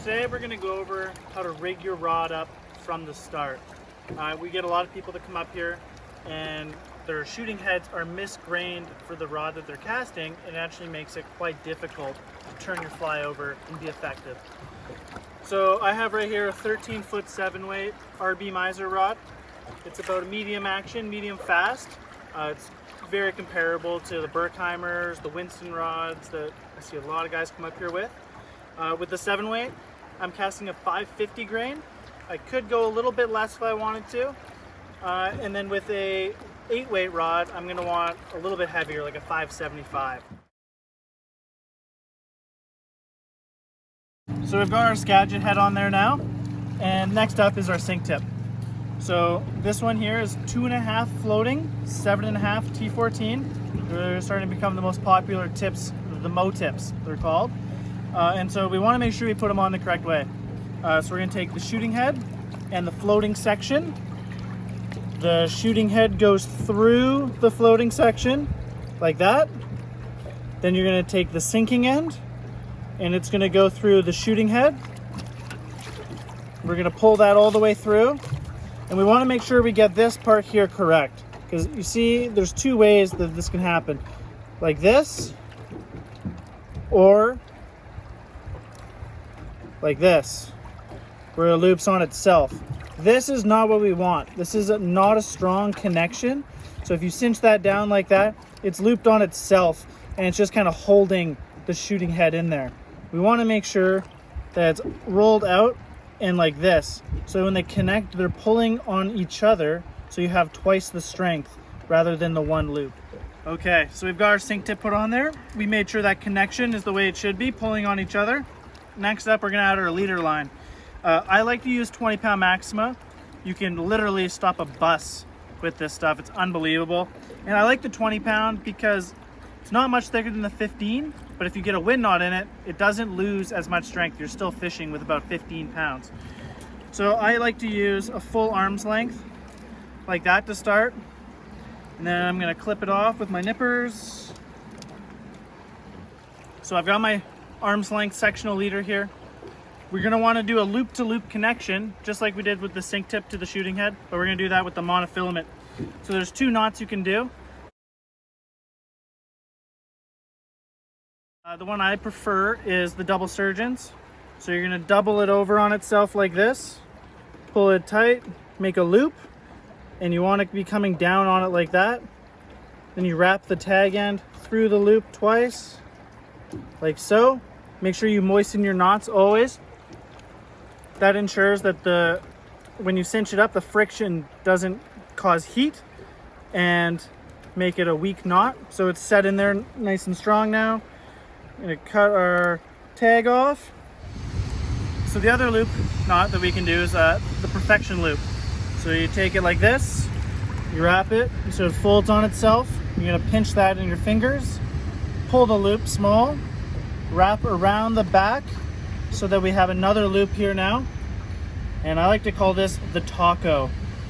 today we're going to go over how to rig your rod up from the start. We get a lot of people that come up here and their shooting heads are misgrained for the rod that they're casting, and it actually makes it quite difficult to turn your fly over and be effective. So I have right here a 13-foot 7-weight RB Miser rod. It's about a medium action, medium fast. It's very comparable to the Berkheimers, the Winston rods that I see a lot of guys come up here with. With the 7-weight, I'm casting a 550 grain. I could go a little bit less if I wanted to. And then with a 8-weight rod, I'm going to want a little bit heavier, like a 575. So we've got our Skagit head on there now, and next up is our sink tip. So this one here is 2.5 floating, 7.5 T14. They're starting to become the most popular tips, the Mo tips they're called. And so we want to make sure we put them on the correct way. So we're going to take the shooting head and the floating section. The shooting head goes through the floating section like that. Then you're going to take the sinking end and it's going to go through the shooting head. We're going to pull that all the way through. And we want to make sure we get this part here correct, because you see there's two ways that this can happen. Like this, or like this, where it loops on itself. This is not what we want. This is not a strong connection. So if you cinch that down like that, it's looped on itself and it's just kind of holding the shooting head in there. We want to make sure that it's rolled out and like this. So when they connect, they're pulling on each other, so you have twice the strength rather than the one loop. Okay, so we've got our sink tip put on there. We made sure that connection is the way it should be, pulling on each other. Next up, we're gonna add our leader line. I like to use 20-pound Maxima. You can literally stop a bus with this stuff. It's unbelievable. And I like the 20-pound because it's not much thicker than the 15, but if you get a wind knot in it, it doesn't lose as much strength. You're still fishing with about 15 pounds. So I like to use a full arm's length like that to start. And then I'm gonna clip it off with my nippers. So I've got my arm's length sectional leader here. We're gonna wanna do a loop-to-loop connection, just like we did with the sink tip to the shooting head, but we're gonna do that with the monofilament. So there's 2 knots you can do. The one I prefer is the double surgeons. So you're gonna double it over on itself like this, pull it tight, make a loop, and you want to be coming down on it like that. Then you wrap the tag end through the loop twice, like so. Make sure you moisten your knots always. That ensures that when you cinch it up, the friction doesn't cause heat and make it a weak knot. So it's set in there nice and strong now. I'm gonna cut our tag off. So the other loop knot that we can do is the perfection loop. So you take it like this, you wrap it so it folds on itself. You're gonna pinch that in your fingers, pull the loop small, wrap around the back so that we have another loop here now. And I like to call this the taco.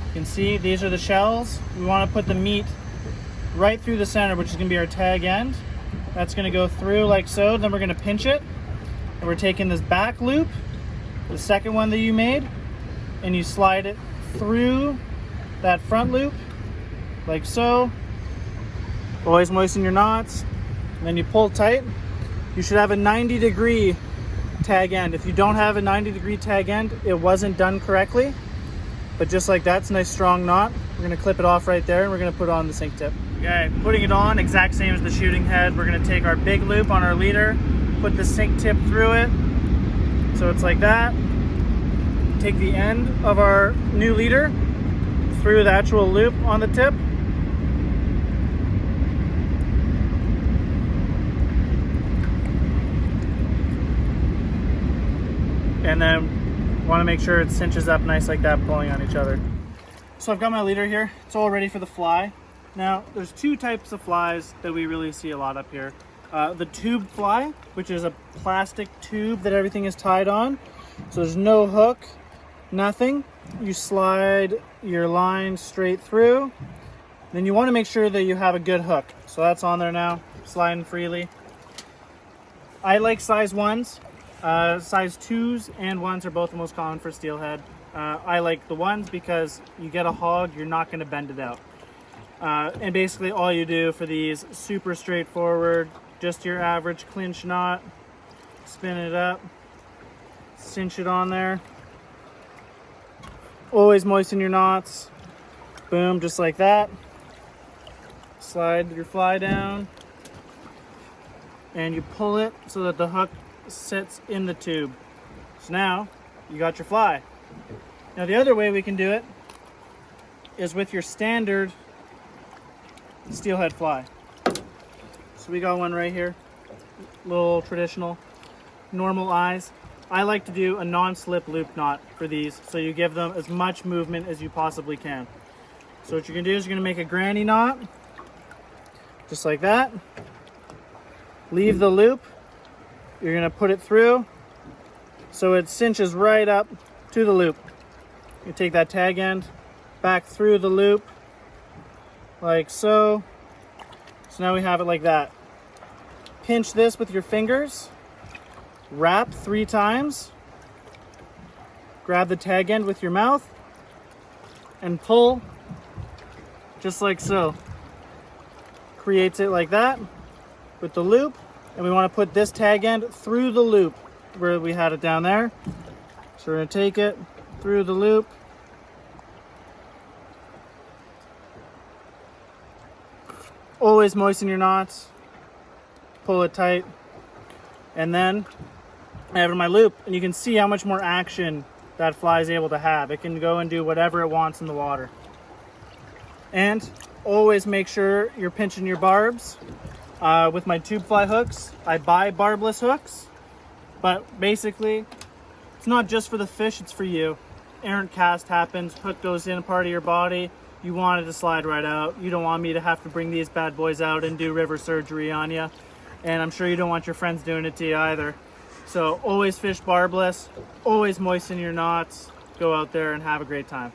You can see these are the shells. We want to put the meat right through the center, which is going to be our tag end. That's going to go through like so. Then we're going to pinch it. And we're taking this back loop, the second one that you made, and you slide it through that front loop like so. Always moisten your knots. And then you pull tight. You should have a 90-degree tag end. If you don't have a 90-degree tag end, it wasn't done correctly. But just like that, it's a nice strong knot. We're gonna clip it off right there and we're gonna put it on the sink tip. Okay, putting it on, exact same as the shooting head. We're gonna take our big loop on our leader, put the sink tip through it. So it's like that. Take the end of our new leader through the actual loop on the tip. And then want to make sure it cinches up nice like that, pulling on each other. So I've got my leader here. It's all ready for the fly. Now, there's 2 types of flies that we really see a lot up here. The tube fly, which is a plastic tube that everything is tied on. So there's no hook, nothing. You slide your line straight through. Then you want to make sure that you have a good hook. So that's on there now, sliding freely. I like size 1s. Size 2s and 1s are both the most common for steelhead. I like the 1s because you get a hog, you're not going to bend it out. And basically all you do for these, super straightforward, just your average clinch knot, spin it up, cinch it on there. Always moisten your knots. Boom, just like that. Slide your fly down and you pull it so that the hook sits in the tube. So now you got your fly. Now the other way we can do it is with your standard steelhead fly. So we got one right here, little traditional, normal eyes. I like to do a non-slip loop knot for these, so you give them as much movement as you possibly can. So what you're gonna do is you're gonna make a granny knot, just like that. Leave the loop. You're gonna put it through so it cinches right up to the loop. You take that tag end back through the loop, like so. So now we have it like that. Pinch this with your fingers, wrap 3 times, grab the tag end with your mouth, and pull just like so. Creates it like that with the loop, and we want to put this tag end through the loop where we had it down there. So we're going to take it through the loop, always moisten your knots, pull it tight, and then I have it in my loop, and you can see how much more action that fly is able to have. It can go and do whatever it wants in the water. And always make sure you're pinching your barbs. With my tube fly hooks, I buy barbless hooks, but basically it's not just for the fish, it's for you. Errant cast happens, hook goes in part of your body, you want it to slide right out. You don't want me to have to bring these bad boys out and do river surgery on you, and I'm sure you don't want your friends doing it to you either. So always fish barbless, always moisten your knots, go out there and have a great time.